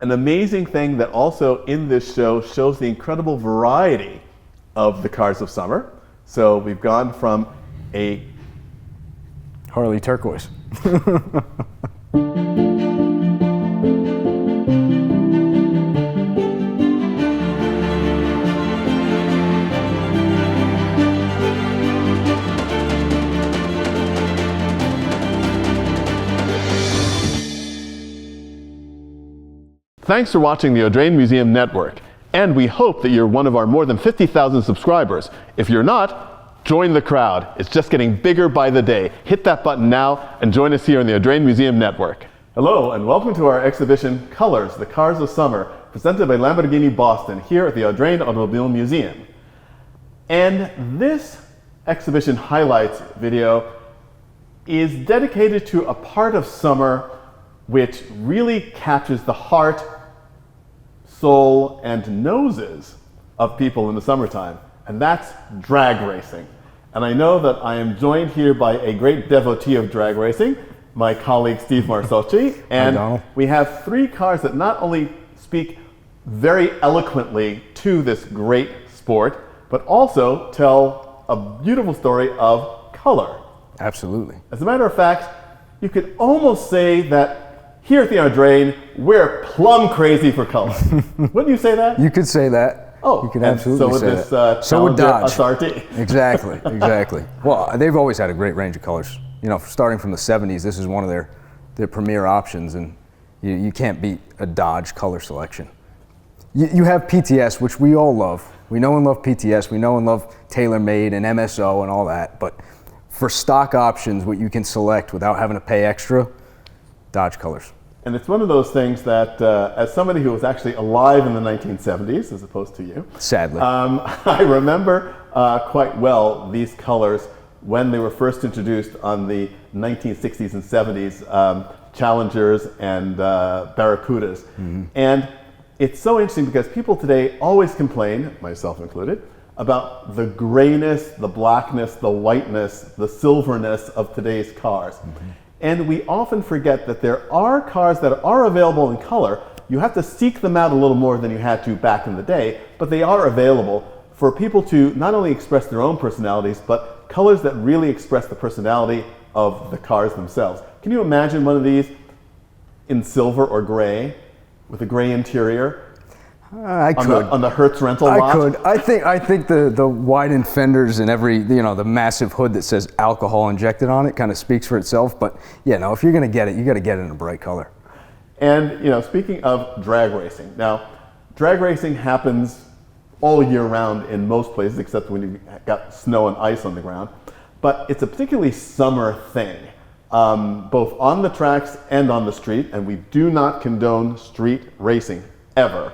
An amazing thing that also in this show shows the incredible variety of the cars of summer. So we've gone from a Harley turquoise. Thanks for watching the Audrain Museum Network, and we hope that you're one of our more than 50,000 subscribers. If you're not, join the crowd. It's just getting bigger by the day. Hit that button now and join us here on the Audrain Museum Network. Hello and welcome to our exhibition, Colors, the Cars of Summer, presented by Lamborghini Boston here at the Audrain Automobile Museum. And this exhibition highlights video is dedicated to a part of summer which really captures the heart, soul, and noses of people in the summertime, and that's drag racing. And I know that I am joined here by a great devotee of drag racing, my colleague Steve Marsocci, and we have three cars that not only speak very eloquently to this great sport, but also tell a beautiful story of color. Absolutely. As a matter of fact, you could almost say that here at the Audrain, we're plumb crazy for color. Wouldn't you say that? You could say that. Oh, you could absolutely say that. So would this SRT. Exactly, exactly. Well, they've always had a great range of colors. You know, starting from the 70s, this is one of their premier options, and you can't beat a Dodge color selection. You have PTS, which we all love. We know and love PTS. We know and love TaylorMade and MSO and all that. But for stock options, what you can select without having to pay extra, Dodge colors. And it's one of those things that, as somebody who was actually alive in the 1970s, as opposed to you, sadly, I remember quite well these colors when they were first introduced on the 1960s and 70s Challengers and Barracudas. Mm-hmm. And it's so interesting because people today always complain, myself included, about the grayness, the blackness, the whiteness, the silverness of today's cars. Mm-hmm. And we often forget that there are cars that are available in color. You have to seek them out a little more than you had to back in the day, but they are available for people to not only express their own personalities, but colors that really express the personality of the cars themselves. Can you imagine one of these in silver or gray with a gray interior? I could. On the Hertz rental lot? I could. I think the widened fenders and the massive hood that says alcohol injected on it kind of speaks for itself. But yeah, no, if you're going to get it, you got to get it in a bright color. And speaking of drag racing, now drag racing happens all year round in most places, except when you've got snow and ice on the ground. But it's a particularly summer thing, both on the tracks and on the street. And we do not condone street racing ever.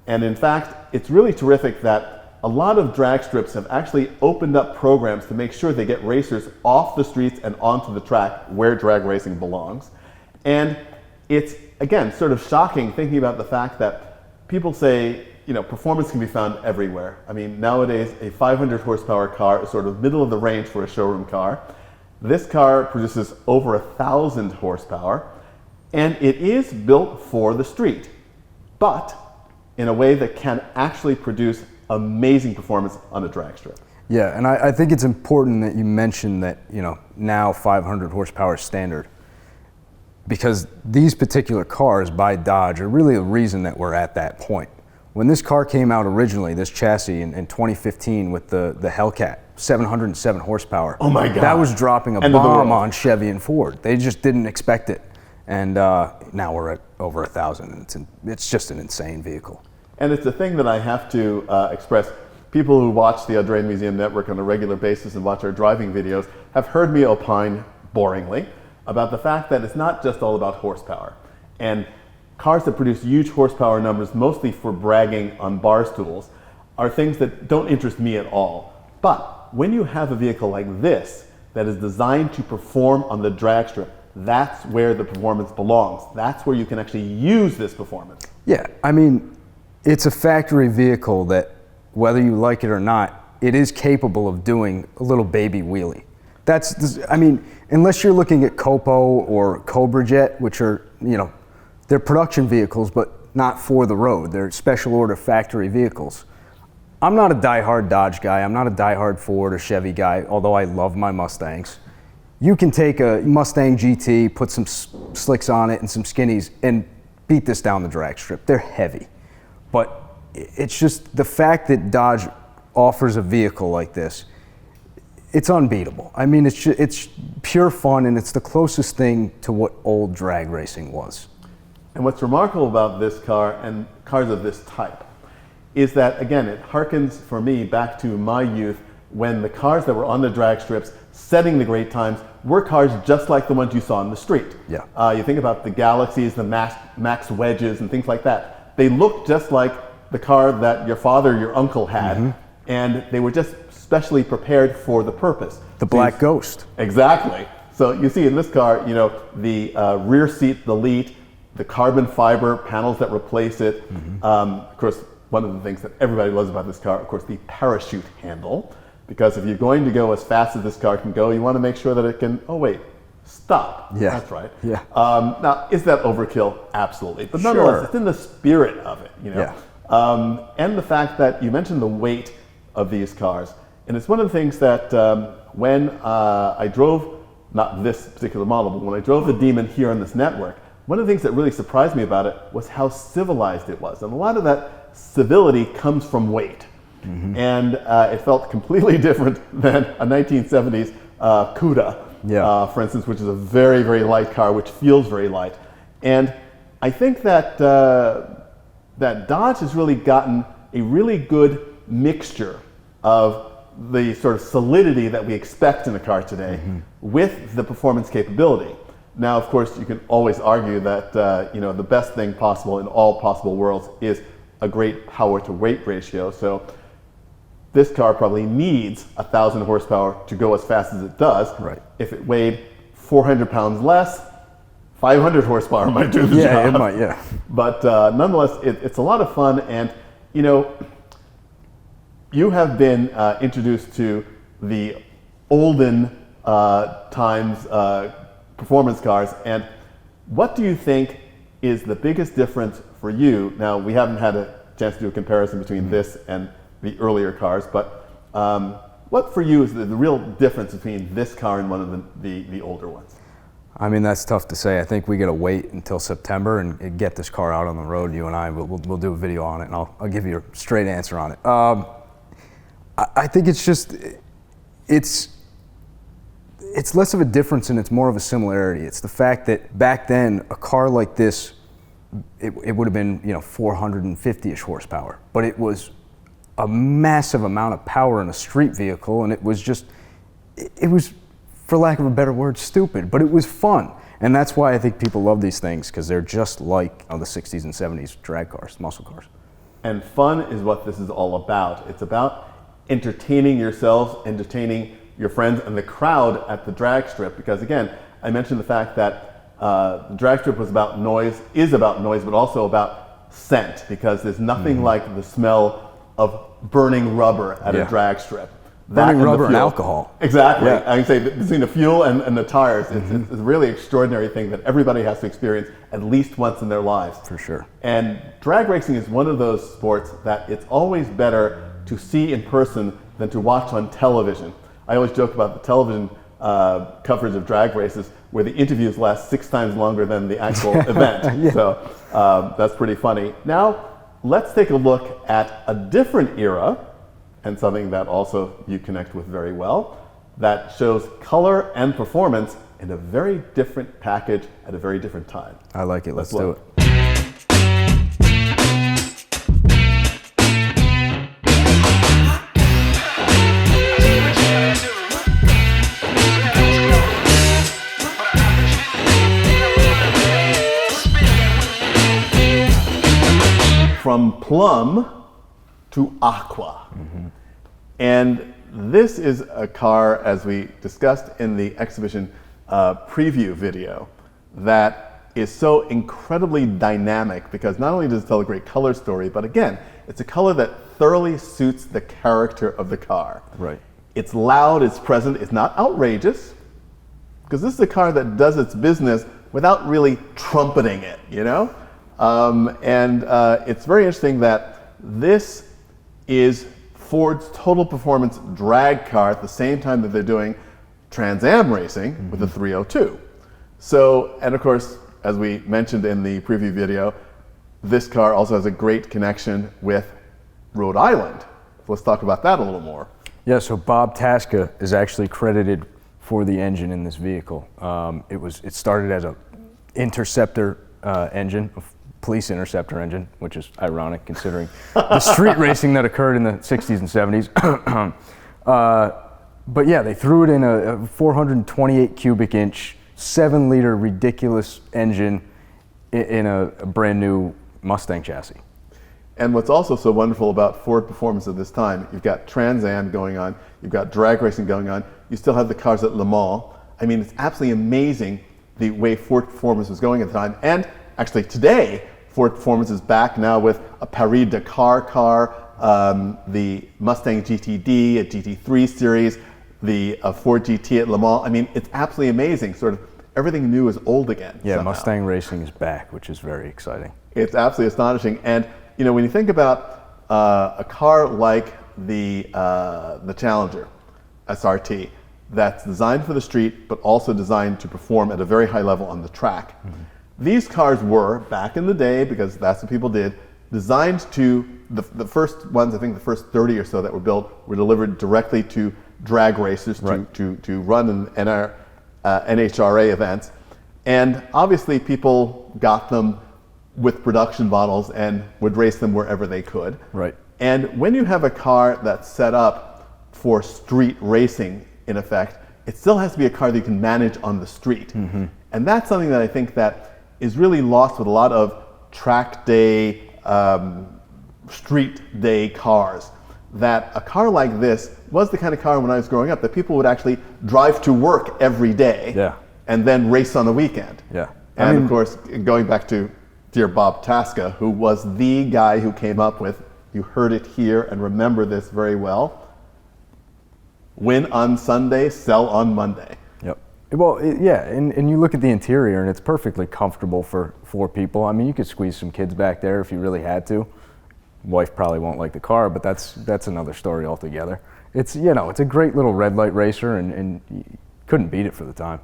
And in fact, it's really terrific that a lot of drag strips have actually opened up programs to make sure they get racers off the streets and onto the track where drag racing belongs. And it's, again, sort of shocking thinking about the fact that people say, performance can be found everywhere. I mean, nowadays, a 500 horsepower car is sort of middle of the range for a showroom car. This car produces over 1,000 horsepower, and it is built for the street, but in a way that can actually produce amazing performance on a drag strip. Yeah, and I think it's important that you mention that, now 500 horsepower is standard, because these particular cars by Dodge are really the reason that we're at that point. When this car came out originally, this chassis in 2015 with the Hellcat, 707 horsepower. Oh my God. That was dropping a bomb on Chevy and Ford. They just didn't expect it. And now we're at over 1,000, and it's just an insane vehicle. And it's a thing that I have to express. People who watch the Audrain Museum Network on a regular basis and watch our driving videos have heard me opine boringly about the fact that it's not just all about horsepower. And cars that produce huge horsepower numbers, mostly for bragging on bar stools, are things that don't interest me at all. But when you have a vehicle like this that is designed to perform on the drag strip, that's where the performance belongs. That's where you can actually use this performance. Yeah, I mean, it's a factory vehicle that, whether you like it or not, it is capable of doing a little baby wheelie. I mean, unless you're looking at Copo or Cobra Jet, which are, they're production vehicles, but not for the road. They're special order factory vehicles. I'm not a diehard Dodge guy. I'm not a diehard Ford or Chevy guy, although I love my Mustangs. You can take a Mustang GT, put some slicks on it and some skinnies, and beat this down the drag strip. They're heavy. But it's just the fact that Dodge offers a vehicle like this, it's unbeatable. I mean, it's pure fun, and it's the closest thing to what old drag racing was. And what's remarkable about this car and cars of this type is that, again, it harkens for me back to my youth when the cars that were on the drag strips setting the great times were cars just like the ones you saw on the street. Yeah. You think about the Galaxies, the Max Wedges, and things like that. They looked just like the car that your father, your uncle had, and they were just specially prepared for the purpose. The Black Ghost. Exactly. So you see in this car, you know, the rear seat, the lead, the carbon fiber panels that replace it. Of course, one of the things that everybody loves about this car, of course, the parachute handle. Because if you're going to go as fast as this car can go, you want to make sure that it can, oh wait, stop. Yeah. That's right. Yeah. Now, is that overkill? Absolutely. But nonetheless, it's in the spirit of it, you know. Yeah. And the fact that you mentioned the weight of these cars. And it's one of the things that when I drove, not this particular model, but when I drove the Demon here on this network, one of the things that really surprised me about it was how civilized it was. And a lot of that civility comes from weight. And it felt completely different than a 1970s Cuda, for instance, which is a very, very light car, which feels very light. And I think that that Dodge has really gotten a really good mixture of the sort of solidity that we expect in a car today with the performance capability. Now, of course, you can always argue that you know, the best thing possible in all possible worlds is a great power to weight ratio. So this car probably needs 1,000 horsepower to go as fast as it does. Right. If it weighed 400 pounds less, 500 horsepower might do the job. Yeah, it might, yeah. But nonetheless, it's a lot of fun. And, you know, you have been introduced to the olden times performance cars. And what do you think is the biggest difference for you? Now, we haven't had a chance to do a comparison between this and the earlier cars, but what for you is the real difference between this car and one of the older ones? I mean, that's tough to say. I think we got to wait until September and get this car out on the road. You and I, we'll do a video on it, and I'll give you a straight answer on it. I think it's just, it's less of a difference and it's more of a similarity. It's the fact that back then, a car like this, it would have been, you know, 450-ish horsepower, but it was a massive amount of power in a street vehicle, and it was just, it was, for lack of a better word, stupid, but it was fun. And that's why I think people love these things, because they're just like, you know, the 60s and 70s drag cars, muscle cars. And fun is what this is all about. It's about entertaining yourselves, entertaining your friends and the crowd at the drag strip, because again, I mentioned the fact that the drag strip was about noise, is about noise, but also about scent, because there's nothing like the smell of burning rubber at a drag strip. Burning rubber and alcohol. Exactly. Yeah. I can say between the fuel and the tires, it's a really extraordinary thing that everybody has to experience at least once in their lives. For sure. And drag racing is one of those sports that it's always better to see in person than to watch on television. I always joke about the television coverage of drag races where the interviews last 6 times longer than the actual event. So that's pretty funny. Now, let's take a look at a different era, and something that also you connect with very well, that shows color and performance in a very different package at a very different time. I like it. Let's do it. From plum to aqua. And this is a car, as we discussed in the exhibition preview video, that is so incredibly dynamic, because not only does it tell a great color story, but again, it's a color that thoroughly suits the character of the car. Right. It's loud, it's present, it's not outrageous, because this is a car that does its business without really trumpeting it, you know? It's very interesting that this is Ford's total performance drag car at the same time that they're doing Trans Am racing with the 302. So, and of course, as we mentioned in the preview video, this car also has a great connection with Rhode Island. Let's talk about that a little more. Yeah, so Bob Tasca is actually credited for the engine in this vehicle. It started as a interceptor engine, a police interceptor engine, which is ironic considering the street racing that occurred in the 60s and 70s. But yeah, they threw it in a 428 cubic inch, 7-liter ridiculous engine in a brand new Mustang chassis. And what's also so wonderful about Ford performance at this time, you've got Trans Am going on, you've got drag racing going on, you still have the cars at Le Mans. I mean, it's absolutely amazing the way Ford performance was going at the time. And actually today, Ford performance is back now with a Paris-Dakar car, the Mustang GTD, a GT3 series, the Ford GT at Le Mans. I mean, it's absolutely amazing. Sort of everything new is old again. Yeah, somehow. Mustang racing is back, which is very exciting. It's absolutely astonishing. And you know, when you think about a car like the Challenger SRT, that's designed for the street, but also designed to perform at a very high level on the track. These cars were, back in the day, because that's what people did, designed to, the first ones, I think the first 30 or so that were built, were delivered directly to drag racers to run in NHRA events. And obviously people got them with production models and would race them wherever they could. Right. And when you have a car that's set up for street racing, in effect, it still has to be a car that you can manage on the street. And that's something that I think that is really lost with a lot of track day, street day cars. That a car like this was the kind of car when I was growing up that people would actually drive to work every day and then race on the weekend. Yeah. And of course, going back to dear Bob Tasca, who was the guy who came up with, you heard it here and remember this very well, win on Sunday, sell on Monday. Yep. Well, and you look at the interior and it's perfectly comfortable for 4 people. I mean, you could squeeze some kids back there if you really had to. Wife probably won't like the car, but that's another story altogether. It's, you know, it's a great little red light racer and you couldn't beat it for the time.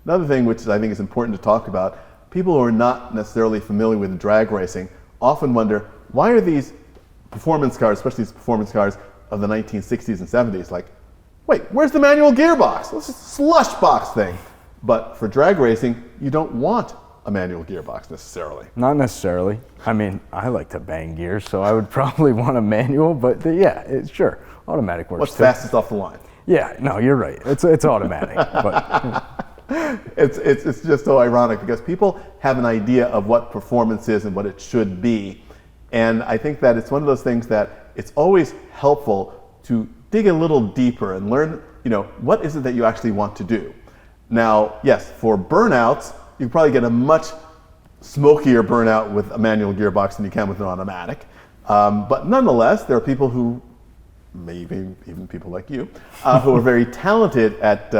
Another thing which I think is important to talk about, people who are not necessarily familiar with drag racing often wonder, why are these performance cars, especially these performance cars of the 1960s and 70s, like, wait, where's the manual gearbox? It's just a slush box thing. But for drag racing, you don't want a manual gearbox necessarily. Not necessarily. I mean, I like to bang gears, so I would probably want a manual, but sure, automatic works. What's fastest off the line? Yeah, no, you're right. It's automatic. But It's just so ironic because people have an idea of what performance is and what it should be. And I think that it's one of those things that it's always helpful to dig a little deeper and learn, you know, what is it that you actually want to do. Now, yes, for burnouts, you can probably get a much smokier burnout with a manual gearbox than you can with an automatic. But nonetheless, there are people who, maybe even people like you, who are very talented at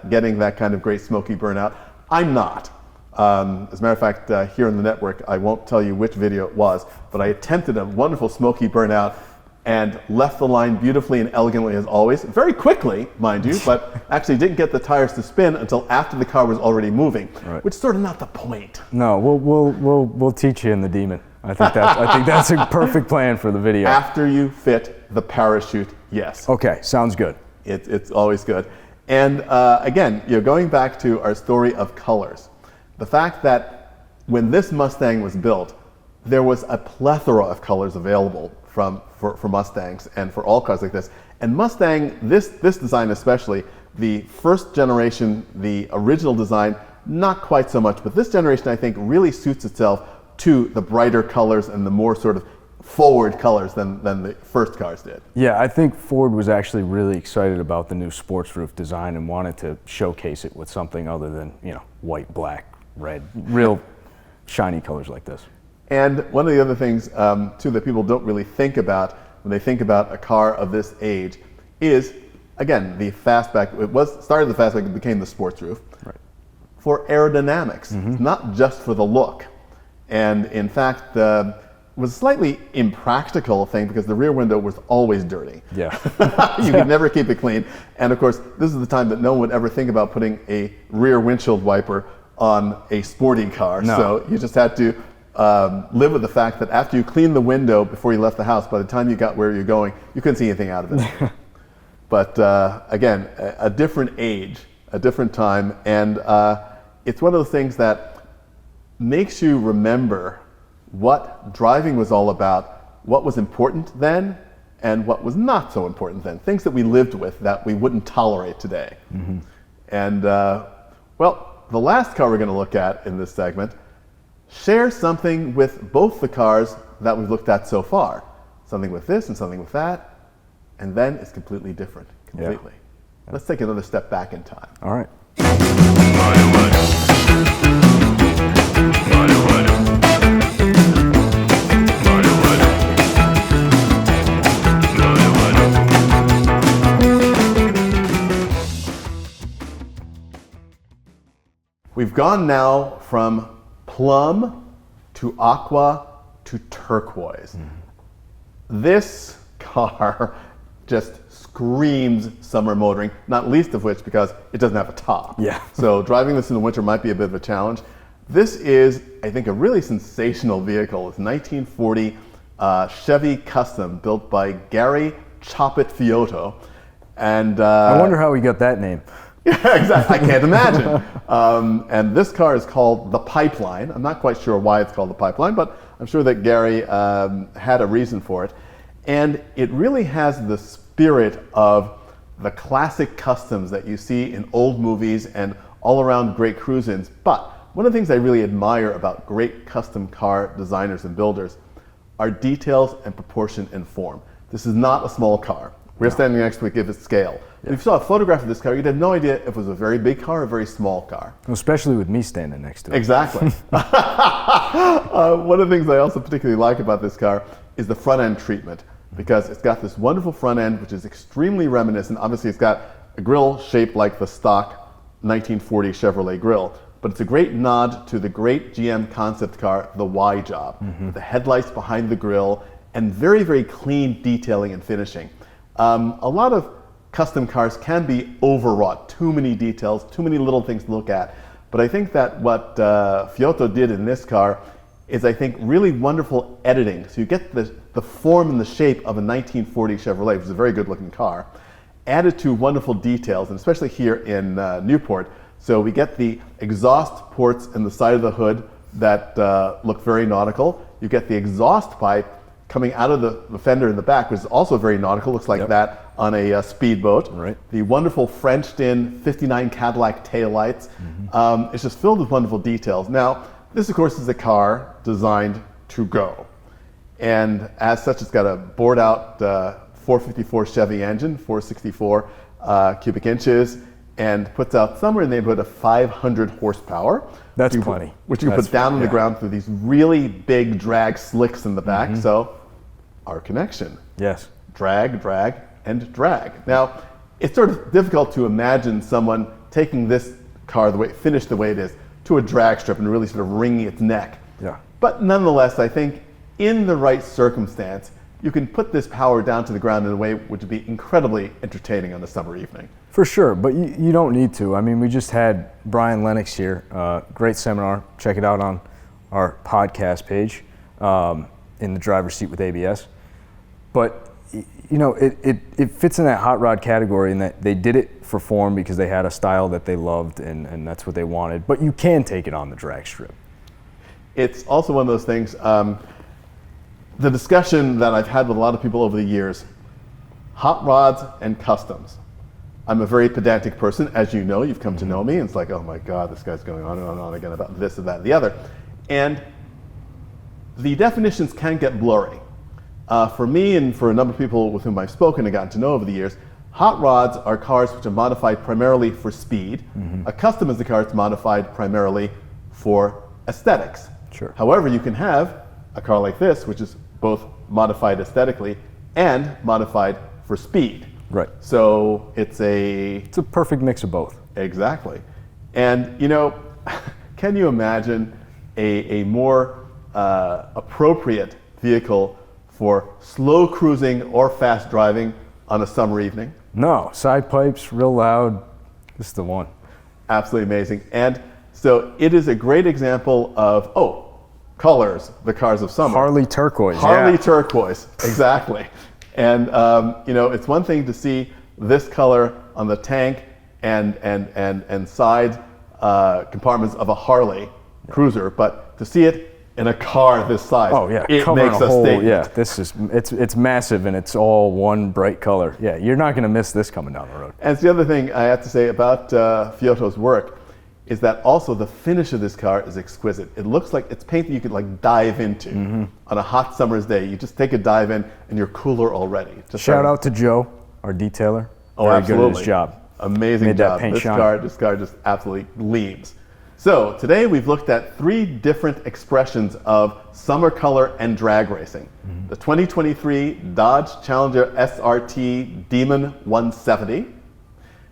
getting that kind of great smoky burnout. I'm not. As a matter of fact, here on the network, I won't tell you which video it was, but I attempted a wonderful smoky burnout and left the line beautifully and elegantly as always, very quickly, mind you, but actually didn't get the tires to spin until after the car was already moving, which is sort of not the point. No, we'll teach you in the Demon. I think that's a perfect plan for the video. After you fit the parachute, yes. Okay, sounds good. It's always good. And again, you know, going back to our story of colors, the fact that when this Mustang was built, there was a plethora of colors available for Mustangs and for all cars like this. And Mustang, this design especially, the first generation, the original design, not quite so much, but this generation I think really suits itself to the brighter colors and the more sort of forward colors than the first cars did. Yeah, I think Ford was actually really excited about the new sports roof design and wanted to showcase it with something other than, you know, white, black, red, real shiny colors like this. And one of the other things, too, that people don't really think about when they think about a car of this age is, again, the fastback. It started the fastback and became the sports roof. Right. For aerodynamics, not just for the look. And in fact, was a slightly impractical thing because the rear window was always dirty. Yeah. You could never keep it clean. And of course, this is the time that no one would ever think about putting a rear windshield wiper on a sporty car. No. So you just had to live with the fact that after you cleaned the window before you left the house, by the time you got where you're going, you couldn't see anything out of it. But again, a different age, a different time, and it's one of those things that makes you remember what driving was all about, what was important then, and what was not so important then. Things that we lived with that we wouldn't tolerate today. Mm-hmm. And well, the last car we're going to look at in this segment shares something with both the cars that we've looked at so far. Something with this and something with that, and then it's completely different, completely. Yeah. Let's take another step back in time. All right. We've gone now from plum to aqua to turquoise. Mm-hmm. This car just screams summer motoring, not least of which because it doesn't have a top. Yeah. So driving this in the winter might be a bit of a challenge. This is, I think, a really sensational vehicle. It's a 1940 Chevy Custom built by Gary Choppet Fiotto. And I wonder how he got that name. Yeah, exactly. I can't imagine. And this car is called the Pipeline. I'm not quite sure why it's called the Pipeline, but I'm sure that Gary had a reason for it. And it really has the spirit of the classic customs that you see in old movies and all around great cruise-ins. But one of the things I really admire about great custom car designers and builders are details and proportion and form. This is not a small car. We're standing next to it, give it scale. Yeah. If you saw a photograph of this car, you'd have no idea if it was a very big car or a very small car. Especially with me standing next to it. Exactly. One of the things I also particularly like about this car is the front end treatment, because it's got this wonderful front end, which is extremely reminiscent. Obviously, it's got a grille shaped like the stock 1940 Chevrolet grille, but it's a great nod to the great GM concept car, the Y Job. Mm-hmm. The headlights behind the grille and very, very clean detailing and finishing. A lot of custom cars can be overwrought, too many details, too many little things to look at. But I think that what Fiotto did in this car is, I think, really wonderful editing. So you get the form and the shape of a 1940 Chevrolet, which is a very good looking car, added to wonderful details, and especially here in Newport. So we get the exhaust ports in the side of the hood that look very nautical. You get the exhaust pipe coming out of the fender in the back, which is also very nautical, looks like that on a speedboat. Right. The wonderful Frenched-in 59 Cadillac taillights. Mm-hmm. It's just filled with wonderful details. Now, this, of course, is a car designed to go. And as such, it's got a bored-out 454 Chevy engine, 464 cubic inches, and puts out somewhere in the neighborhood of 500 horsepower. That's plenty. Which you can put down on the ground through these really big drag slicks in the back. Mm-hmm. So, our connection. Yes. Drag, drag, and drag. Now, it's sort of difficult to imagine someone taking this car finished the way it is, to a drag strip and really sort of wringing its neck. Yeah. But nonetheless, I think in the right circumstance, you can put this power down to the ground in a way which would be incredibly entertaining on a summer evening. For sure, but you don't need to. I mean, we just had Brian Lennox here, great seminar. Check it out on our podcast page, in the driver's seat with ABS. But you know, it fits in that hot rod category in that they did it for form because they had a style that they loved and that's what they wanted. But you can take it on the drag strip. It's also one of those things, the discussion that I've had with a lot of people over the years, hot rods and customs. I'm a very pedantic person, as you know, you've come to know me, and it's like, oh my God, this guy's going on and on again about this and that and the other. And the definitions can get blurry. For me and for a number of people with whom I've spoken and gotten to know over the years, hot rods are cars which are modified primarily for speed. Mm-hmm. A custom is a car that's modified primarily for aesthetics. Sure. However, you can have a car like this, which is both modified aesthetically and modified for speed. Right. So it's a perfect mix of both. Exactly. And you know, can you imagine a more appropriate vehicle for slow cruising or fast driving on a summer evening. No, side pipes, real loud. This is the one. Absolutely amazing. And so it is a great example of, colors, the cars of summer. Harley turquoise. Harley yeah. turquoise, exactly. And it's one thing to see this color on the tank and side compartments of a Harley cruiser, but to see it in a car this size, Oh yeah, it covering makes a a whole, statement. yeah, it's massive and it's all one bright color. Yeah, you're not going to miss this coming down the road. And it's the other thing I have to say about Fiotto's work is that also the finish of this car is exquisite. It looks like it's paint that you could like dive into on a hot summer's day. You just take a dive in and you're cooler already. Just Shout out to Joe, our detailer. Oh, Very absolutely. good at his job. Amazing Made that job. paint This shine. car just absolutely gleams. So today we've looked at 3 different expressions of summer color and drag racing. The 2023 Dodge Challenger SRT Demon 170,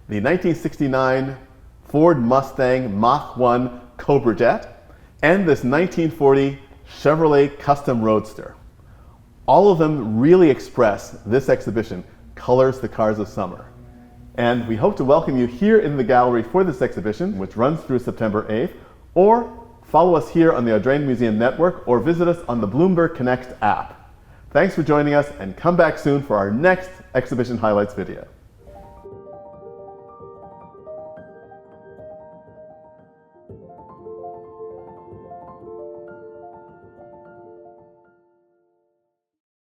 the 1969 Ford Mustang Mach 1 Cobra Jet, and this 1940 Chevrolet Custom Roadster. All of them really express this exhibition, Colors the Cars of Summer. And we hope to welcome you here in the gallery for this exhibition, which runs through September 8th, or follow us here on the Audrain Museum Network, or visit us on the Bloomberg Connect app. Thanks for joining us, and come back soon for our next exhibition highlights video.